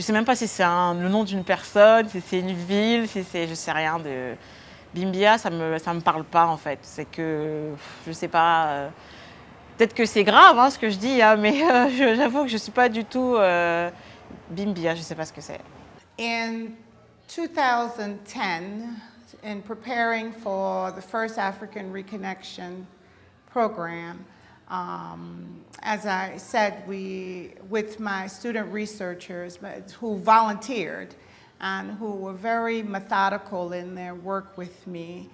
Je sais même pas si c'est le nom d'une personne, si c'est une ville, si c'est, je sais rien de Bimbia, ça me parle pas en fait. C'est que, je sais pas, peut-être que c'est grave hein, ce que je dis, hein, mais j'avoue que je suis pas du tout Bimbia, je sais pas ce que c'est. In 2010, in preparing for the first African Reconnection program, as I said, with my student researchers who volunteered and who were very methodical in their work with me,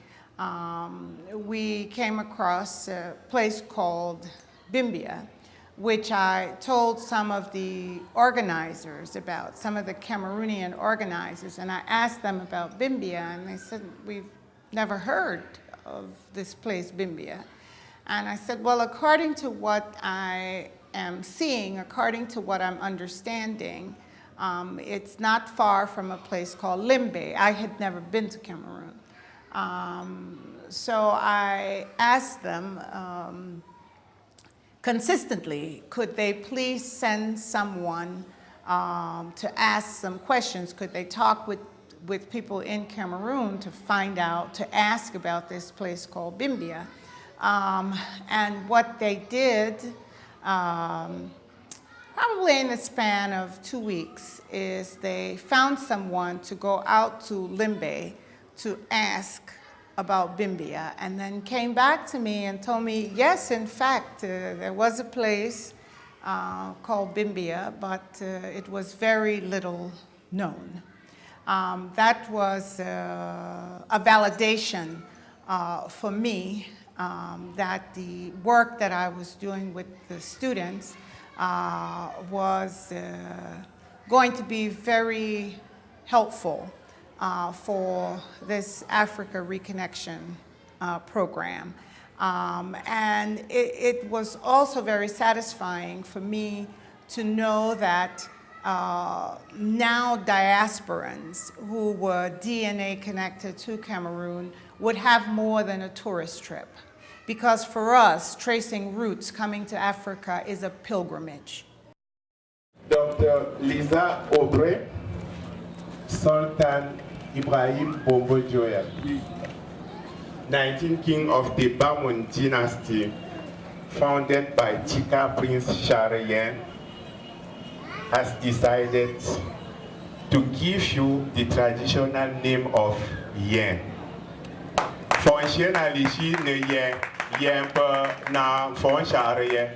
we came across a place called Bimbia, which I told some of the organizers about, some of the Cameroonian organizers, and I asked them about Bimbia, and they said, we've never heard of this place, Bimbia. And I said, well, according to what I am seeing, according to what I'm understanding, it's not far from a place called Limbe. I had never been to Cameroon. So I asked them consistently, could they please send someone to ask some questions? Could they talk with people in Cameroon to find out, to ask about this place called Bimbia? And what they did, probably in the span of 2 weeks, is they found someone to go out to Limbe to ask about Bimbia, and then came back to me and told me, yes, in fact, there was a place called Bimbia, but it was very little known. That was a validation for me that the work that I was doing with the students was going to be very helpful for this Africa Reconnection program. And it was also very satisfying for me to know that now diasporans who were DNA connected to Cameroon would have more than a tourist trip. Because for us, tracing roots coming to Africa is a pilgrimage. Dr. Lisa Aubrey, Sultan Ibrahim Bombo Joya, 19th king of the Bamun dynasty, founded by Chika Prince Sharayan, has decided to give you the traditional name of Yen. Functionally, she ne Yen, Yen per na Fon Sharayan.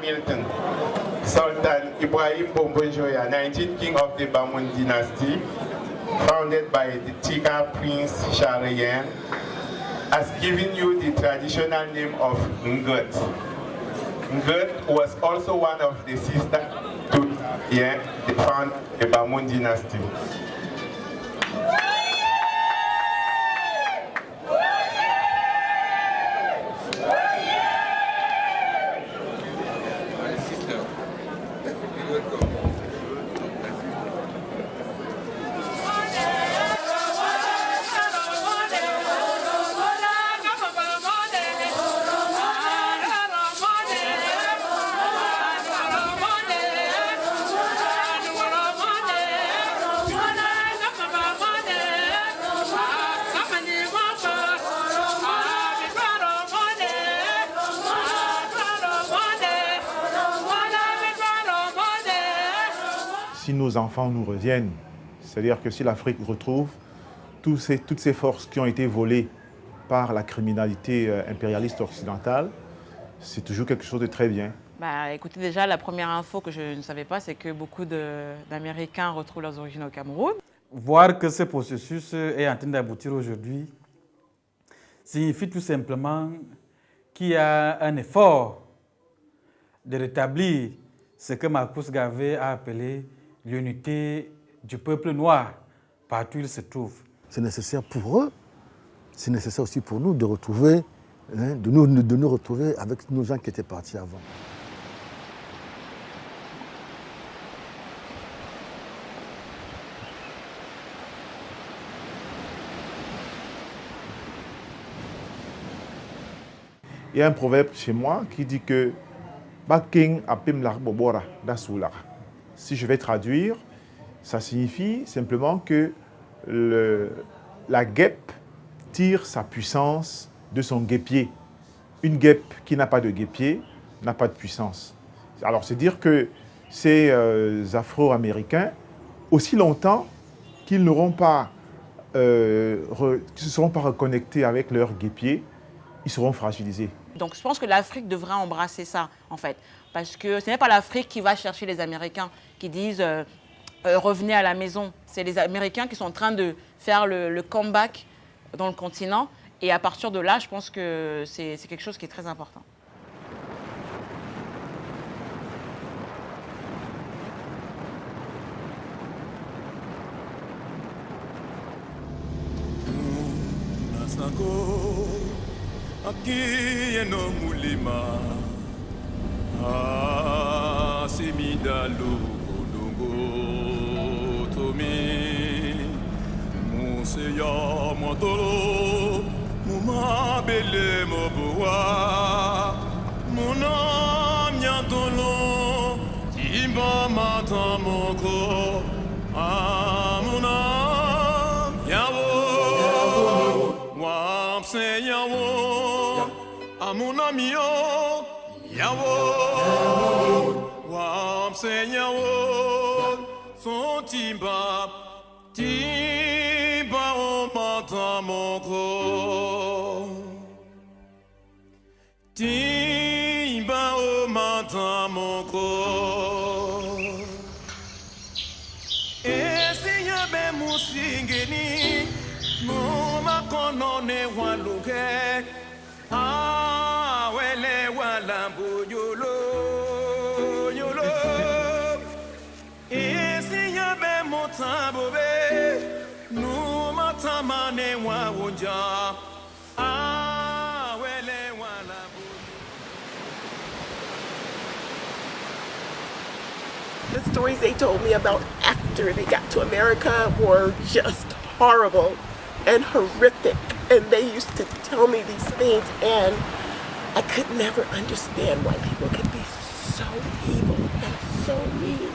Hamilton, Sultan Ibrahim Bombo Joya, 19th king of the Bamun dynasty, founded by the Tika Prince Sharayan, has given you the traditional name of Ngut. Ngut was also one of the sisters to the found the Bamun dynasty. Si nos enfants nous reviennent, c'est-à-dire que si l'Afrique retrouve toutes ces forces qui ont été volées par la criminalité impérialiste occidentale, c'est toujours quelque chose de très bien. Bah, écoutez, déjà, la première info que je ne savais pas, c'est que beaucoup d'Américains retrouvent leurs origines au Cameroun. Voir que ce processus est en train d'aboutir aujourd'hui signifie tout simplement qu'il y a un effort de rétablir ce que Marcus Garvey a appelé l'unité du peuple noir, partout où il se trouve. C'est nécessaire pour eux c'est nécessaire aussi pour nous de retrouver, de nous retrouver avec nos gens qui étaient partis avant. Il y a un proverbe chez moi qui dit que Baking apim lar bobora dasulara. Si je vais traduire, ça signifie simplement que la guêpe tire sa puissance de son guêpier. Une guêpe qui n'a pas de guêpier n'a pas de puissance. Alors c'est dire que ces Afro-Américains, aussi longtemps qu'ils n'auront pas, ne se seront pas reconnectés avec leur guêpier, ils seront fragilisés. Donc je pense que l'Afrique devrait embrasser ça, en fait. Parce que ce n'est pas l'Afrique qui va chercher les Américains, qui disent revenez à la maison. C'est les Américains qui sont en train de faire le comeback dans le continent. Et à partir de là, je pense que c'est quelque chose qui est très important. Aqui no mulima semidalo longo tomi Monseya Motoro Mumabele Moboa Munam Yadolo Timba Matamoko Amunam Yawo Wapse Yawo Amunamio Yawo Wamse Yawo Son Timba Timba O Matamoko Timba O Matamoko Esi Yabe Musingeni Muma Konone Waluke wele walambu yolo yolo isi yabe motabo be no matamane wa wonja wele walambu. The stories they told me about after they got to America were just horrible and horrific. And they used to tell me these things, and I could never understand why people could be so evil and so mean.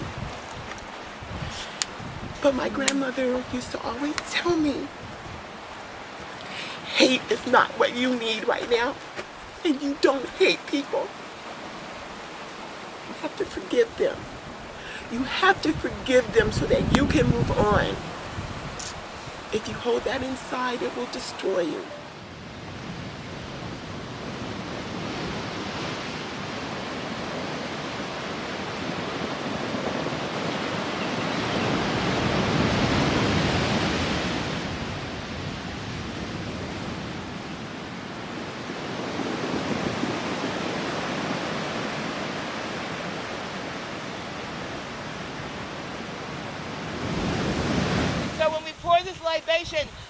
But my grandmother used to always tell me, hate is not what you need right now, and you don't hate people. You have to forgive them. You have to forgive them so that you can move on. If you hold that inside, it will destroy you.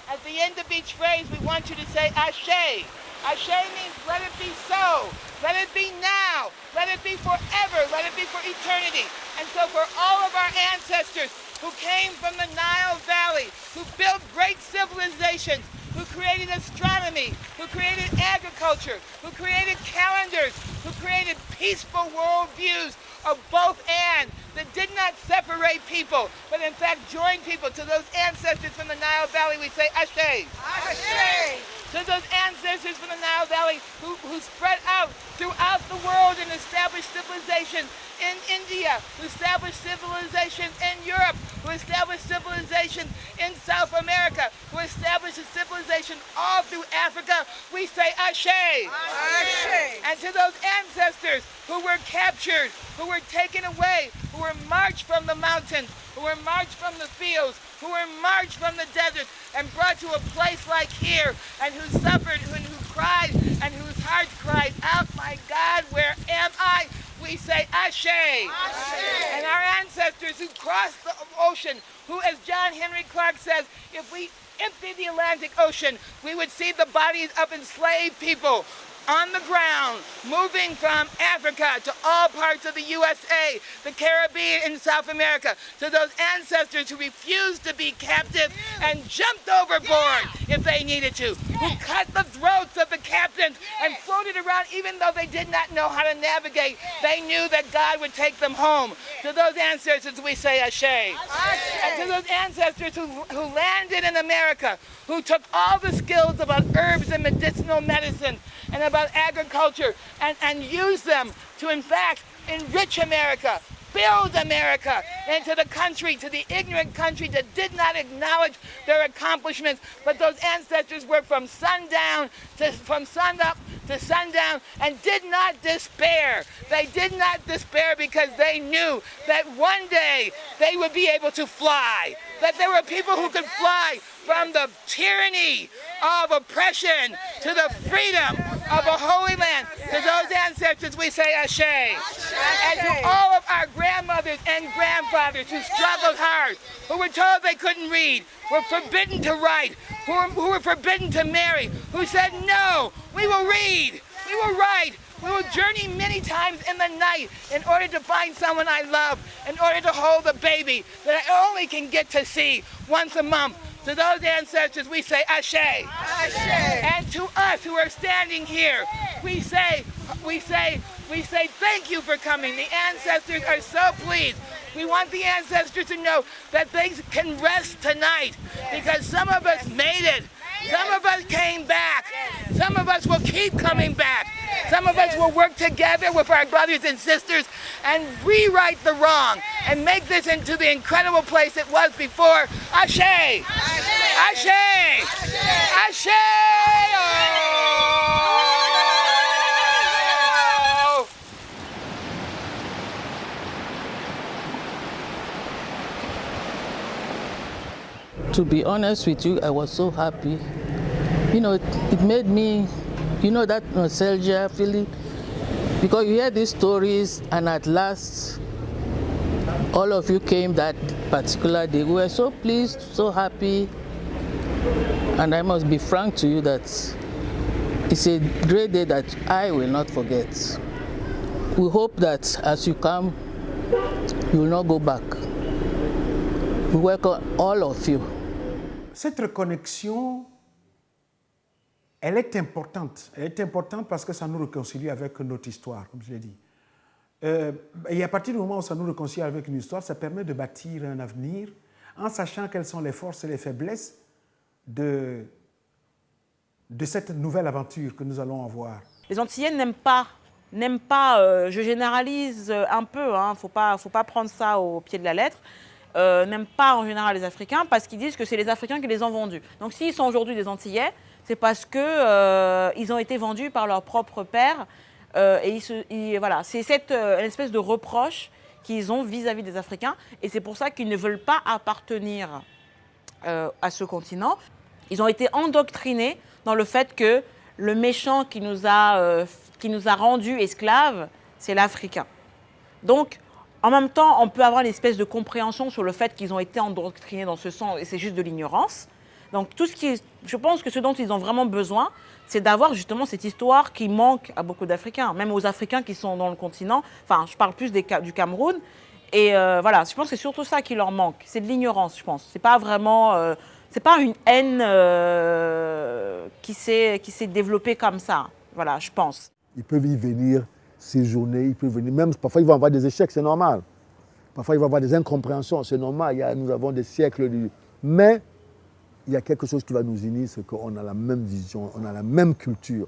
At the end of each phrase, we want you to say Ashe. Ashe means let it be so. Let it be now. Let it be forever. Let it be for eternity. And so for all of our ancestors who came from the Nile Valley, who built great civilizations, who created astronomy, who created agriculture, who created calendars, who created peaceful worldviews of both and that did not separate people, but in fact joined people. To those ancestors from the Nile Valley, we say Ashe. Ashe. To those ancestors from the Nile Valley who spread out throughout the world and established civilization in India, who established civilization in Europe, who established civilization in South America, who established a civilization all through Africa, we say Ashe. Ashe. And to those ancestors who were captured, who were taken away, who were marched from the mountains, who were marched from the fields, who were marched from the desert and brought to a place like here, and who suffered and who cried and whose hearts cried out, my God, where am I? we say Ashe. And our ancestors who crossed the ocean, who, as John Henry Clark says, if we emptied the Atlantic Ocean, we would see the bodies of enslaved people on the ground, moving from Africa to all parts of the USA, the Caribbean, and South America, to those ancestors who refused to be captive and jumped overboard if they needed to, who cut the throats of the captains and floated around even though they did not know how to navigate. They knew that God would take them home. To those ancestors we say Ashe. And to those ancestors who landed in America, who took all the skills about herbs and medicinal medicine and about agriculture and use them to, in fact, enrich America, build America into the country, to the ignorant country that did not acknowledge their accomplishments. But those ancestors worked from sunup to sundown and did not despair. They did not despair because they knew that one day they would be able to fly, that there were people who could fly from the tyranny of oppression to the freedom of a holy land. To those ancestors we say Ashe. And to all of our grandmothers and grandfathers who struggled hard, who were told they couldn't read, were forbidden to write, who were forbidden to marry, who said, no, we will read, we will write, we will journey many times in the night in order to find someone I love, in order to hold a baby that I only can get to see once a month. To those ancestors we say Ashe. Ashe. And to us who are standing here, we say thank you for coming. The ancestors are so pleased. We want the ancestors to know that they can rest tonight because some of us made it. Some of us came back. Some of us will keep coming back. Some of us will work together with our brothers and sisters and rewrite the wrong and make this into the incredible place it was before. Ashe! Ashe! Ashe! Ashe! To be honest with you, I was so happy. You know, it made me, you know, that nostalgia feeling, because you hear these stories and at last all of you came that particular day. We were so pleased, so happy, and I must be frank to you that it's a great day that I will not forget. We hope that as you come, you will not go back. We welcome all of you. Cette reconnexion, elle est importante. Elle est importante parce que ça nous réconcilie avec notre histoire, comme je l'ai dit. Et à partir du moment où ça nous réconcilie avec une histoire, ça permet de bâtir un avenir en sachant quelles sont les forces et les faiblesses de cette nouvelle aventure que nous allons avoir. Les Antillais n'aiment pas, je généralise un peu, hein, faut pas prendre ça au pied de la lettre, n'aiment pas en général les Africains parce qu'ils disent que c'est les Africains qui les ont vendus. Donc s'ils sont aujourd'hui des Antillais, c'est parce qu'ils ont été vendus par leur propre père. Voilà, c'est cette espèce de reproche qu'ils ont vis-à-vis des Africains. Et c'est pour ça qu'ils ne veulent pas appartenir à ce continent. Ils ont été endoctrinés dans le fait que le méchant qui nous a rendus esclaves, c'est l'Africain. Donc, en même temps, on peut avoir une espèce de compréhension sur le fait qu'ils ont été endoctrinés dans ce sens, et c'est juste de l'ignorance. Donc, je pense que ce dont ils ont vraiment besoin, c'est d'avoir justement cette histoire qui manque à beaucoup d'Africains, même aux Africains qui sont dans le continent. Enfin, je parle plus du Cameroun. Et voilà, je pense que c'est surtout ça qui leur manque. C'est de l'ignorance, je pense. C'est pas vraiment... c'est pas une haine qui s'est développée comme ça. Voilà, je pense. Ils peuvent y venir, séjourner, ils peuvent venir. Même parfois, ils vont avoir des échecs, c'est normal. Parfois, ils vont avoir des incompréhensions, c'est normal. Nous avons des siècles de... Mais il y a quelque chose qui va nous unir, c'est qu'on a la même vision, on a la même culture,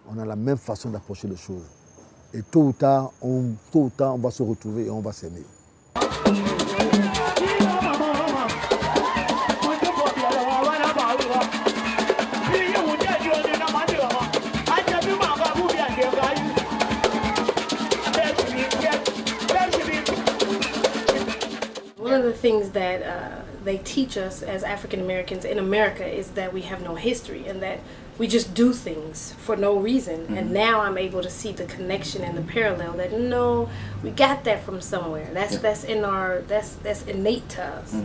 on a la même façon d'approcher les choses. Et tôt ou tard, on va se retrouver et on va s'aimer. One of the things that they teach us as African Americans in America is that we have no history and that we just do things for no reason. And now I'm able to see the connection and the parallel that no, we got that from somewhere. That's in our that's innate to us.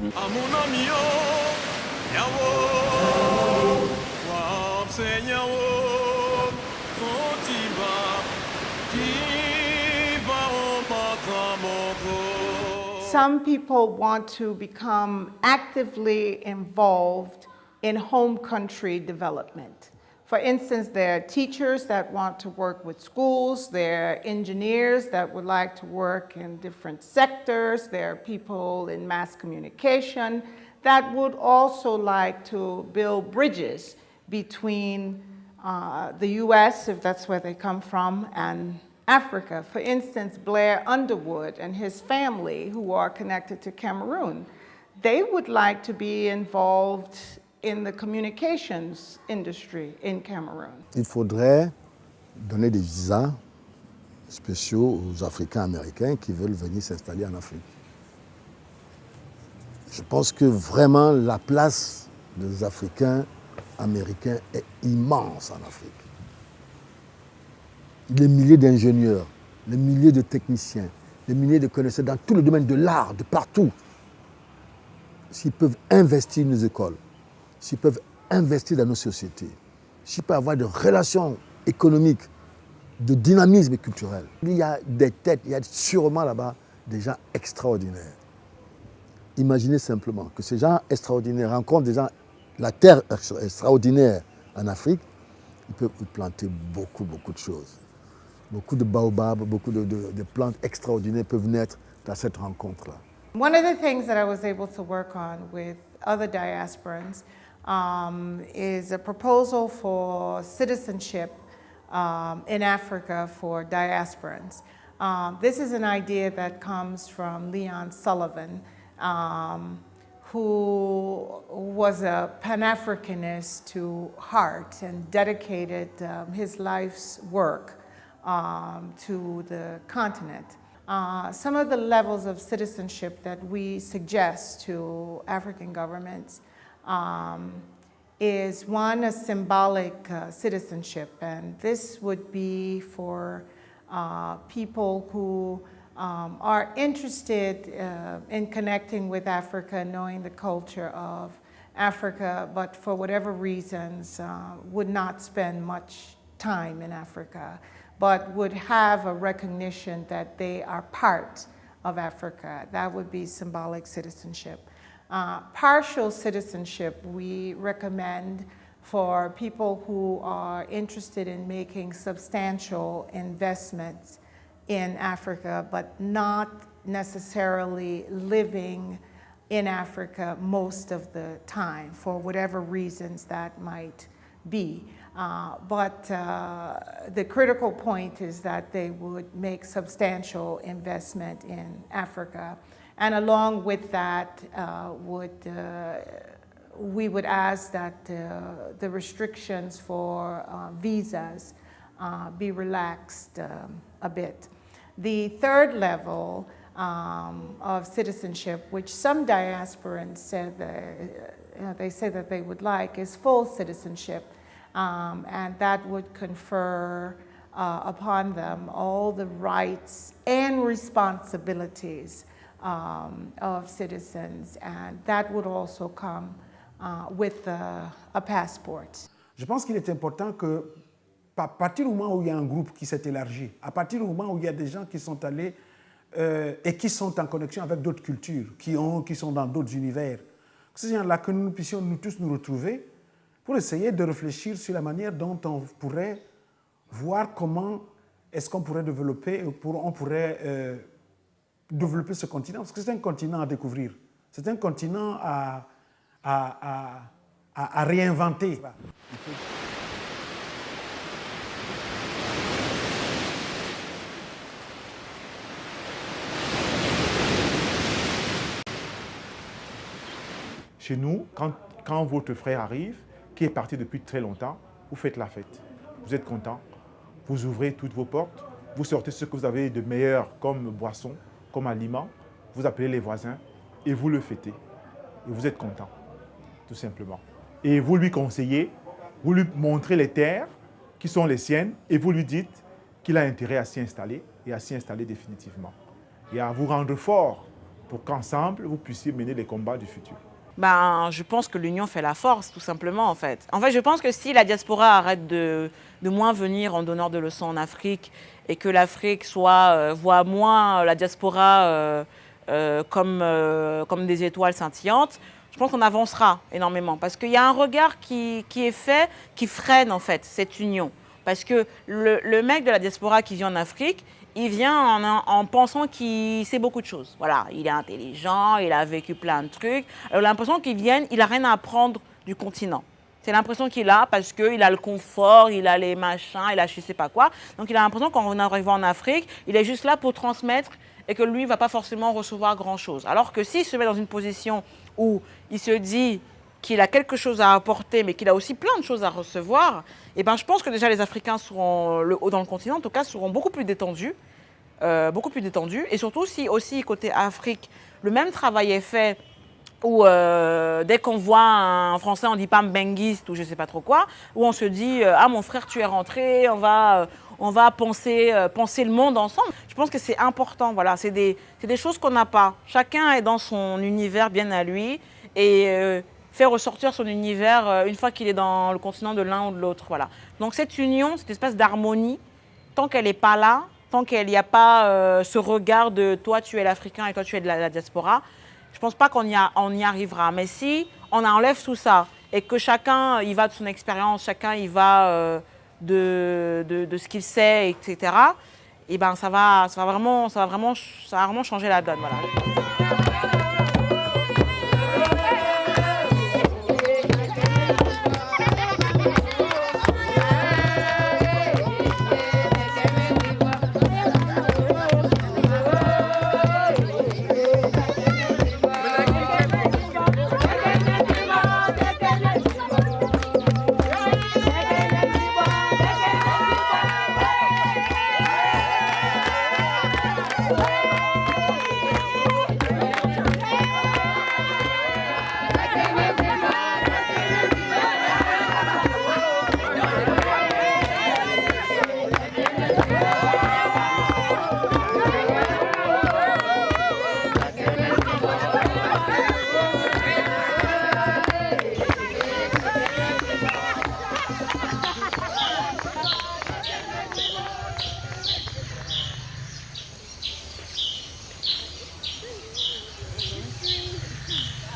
Some people want to become actively involved in home country development. For instance, there are teachers that want to work with schools, there are engineers that would like to work in different sectors, there are people in mass communication that would also like to build bridges between the US, if that's where they come from, and Africa. For instance, Blair Underwood and his family, who are connected to Cameroon, they would like to be involved in the communications industry in Cameroon. Il faudrait donner des visas spéciaux aux Africains américains qui veulent venir s'installer en Afrique. Je pense que vraiment la place des Africains américains est immense en Afrique. Les milliers d'ingénieurs, les milliers de techniciens, les milliers de connaisseurs dans tout le domaine de l'art, de partout, s'ils peuvent investir dans nos écoles, s'ils peuvent investir dans nos sociétés, s'ils peuvent avoir des relations économiques, de dynamisme culturel. Il y a des têtes, il y a sûrement là-bas des gens extraordinaires. Imaginez simplement que ces gens extraordinaires rencontrent des gens, la terre extraordinaire en Afrique, ils peuvent planter beaucoup de choses. Beaucoup de baobabs, beaucoup de plantes extraordinaires peuvent naître dans cette rencontre-là. One of the things that I was able to work on with other diasporans is a proposal for citizenship in Africa for diasporans. This is an idea that comes from Leon Sullivan, who was a Pan-Africanist to heart and dedicated his life's work to the continent. Some of the levels of citizenship that we suggest to African governments is one, a symbolic citizenship, and this would be for people who are interested in connecting with Africa, knowing the culture of Africa, but for whatever reasons would not spend much time in Africa, but would have a recognition that they are part of Africa. That would be symbolic citizenship. Partial citizenship we recommend for people who are interested in making substantial investments in Africa, but not necessarily living in Africa most of the time, for whatever reasons that might be. But the critical point is that they would make substantial investment in Africa. And along with that, we would ask that the restrictions for visas be relaxed a bit. The third level of citizenship, which some diasporans said they say that they would like, is full citizenship. And that would confer upon them all the rights and responsibilities of citizens, and that would also come with a passport. Je pense qu'il est important que, à partir du moment où il y a un groupe qui s'est élargi, à partir du moment où il y a des gens qui sont allés et qui sont en connexion avec d'autres cultures, qui sont dans d'autres univers, ces gens-là, que nous puissions nous tous nous retrouver pour essayer de réfléchir sur la manière dont on pourrait voir comment est-ce qu'on pourrait développer, on pourrait développer ce continent, parce que c'est un continent à découvrir, c'est un continent à réinventer. Chez nous, quand votre frère arrive, qui est parti depuis très longtemps, vous faites la fête. Vous êtes content, vous ouvrez toutes vos portes, vous sortez ce que vous avez de meilleur comme boisson, comme aliment, vous appelez les voisins et vous le fêtez. et vous êtes content, tout simplement. Et vous lui conseillez, vous lui montrez les terres qui sont les siennes et vous lui dites qu'il a intérêt à s'y installer et à s'y installer définitivement. Et à vous rendre fort pour qu'ensemble, vous puissiez mener les combats du futur. Ben, je pense que l'union fait la force, tout simplement, en fait. En fait, je pense que si la diaspora arrête de moins venir en donneur de leçons en Afrique et que l'Afrique voit moins la diaspora comme des étoiles scintillantes, je pense qu'on avancera énormément. Parce qu'il y a un regard qui est fait, qui freine, en fait, cette union. Parce que le mec de la diaspora qui vit en Afrique, il vient en pensant qu'il sait beaucoup de choses. Voilà, il est intelligent, il a vécu plein de trucs. Alors, l'impression qu'il vient, il n'a rien à apprendre du continent. C'est l'impression qu'il a parce qu'il a le confort, il a les machins, il a je ne sais pas quoi. Donc il a l'impression qu'en arrivant en Afrique, il est juste là pour transmettre et que lui ne va pas forcément recevoir grand-chose. Alors que s'il se met dans une position où il se dit qu'il a quelque chose à apporter, mais qu'il a aussi plein de choses à recevoir, et ben, je pense que déjà les Africains seront, dans le continent en tout cas, seront beaucoup plus détendus. Et surtout si aussi côté Afrique, le même travail est fait où dès qu'on voit un Français, on ne dit pas mbengiste ou je ne sais pas trop quoi, où on se dit ah mon frère tu es rentré, on va penser le monde ensemble. Je pense que c'est important, voilà, c'est des choses qu'on n'a pas. Chacun est dans son univers bien à lui et fait ressortir son univers une fois qu'il est dans le continent de l'un ou de l'autre. Voilà. Donc cette union, cette espèce d'harmonie, tant qu'elle n'est pas là, tant qu'il n'y a pas ce regard de toi tu es l'Africain et toi tu es de la diaspora, je ne pense pas qu'on y arrivera. Mais si on enlève tout ça et que chacun y va de son expérience, chacun y va de ce qu'il sait, etc., et ben ça va vraiment changer la donne. Voilà.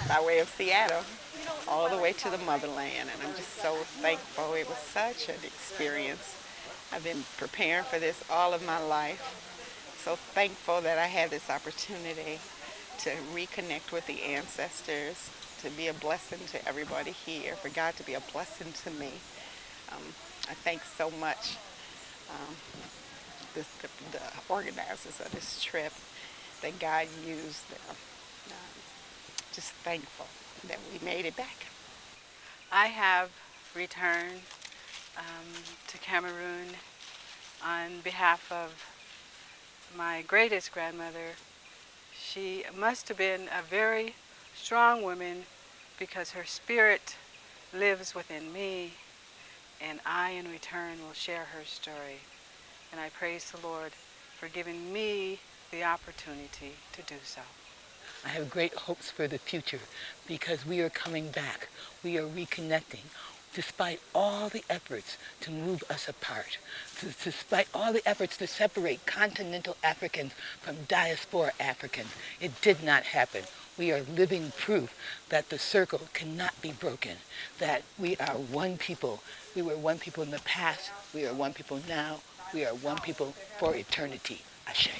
By way of Seattle, all the way to the motherland, and I'm just so thankful. It was such an experience. I've been preparing for this all of my life. So thankful that I had this opportunity to reconnect with the ancestors, to be a blessing to everybody here, for God to be a blessing to me. I thank so much the organizers of this trip, that God used them. Just thankful that we made it back. I have returned to Cameroon on behalf of my greatest grandmother. She must have been a very strong woman because her spirit lives within me, and I in return will share her story. And I praise the Lord for giving me the opportunity to do so. I have great hopes for the future because we are coming back. We are reconnecting. Despite all the efforts to move us apart, despite all the efforts to separate continental Africans from diaspora Africans, it did not happen. We are living proof that the circle cannot be broken, that we are one people. We were one people in the past, we are one people now, we are one people for eternity. Ashe.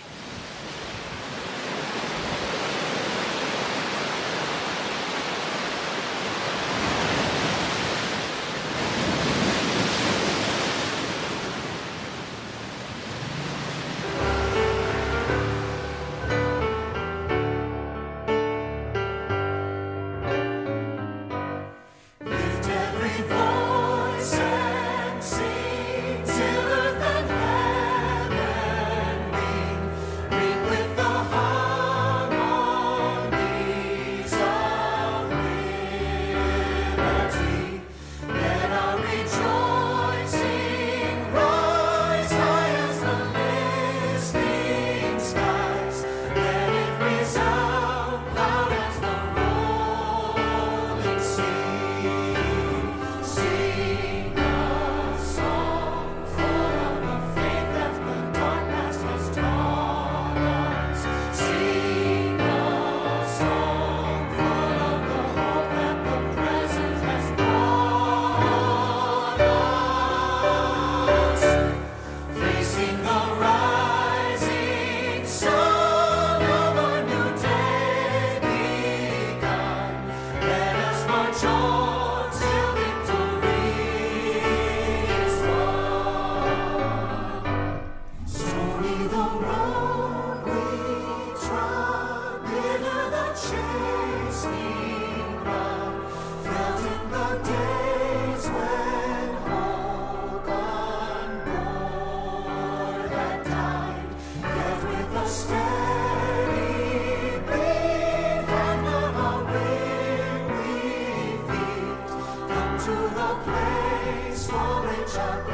a place for which our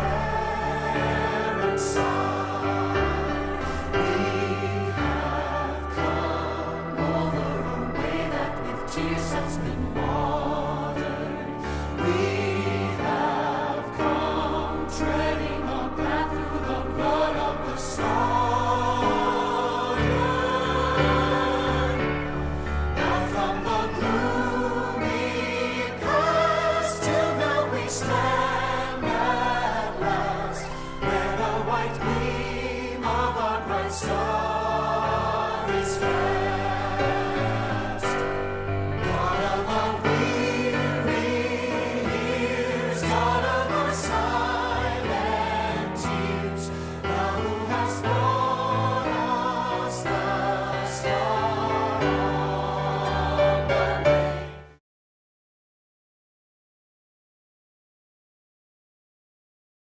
parents sigh.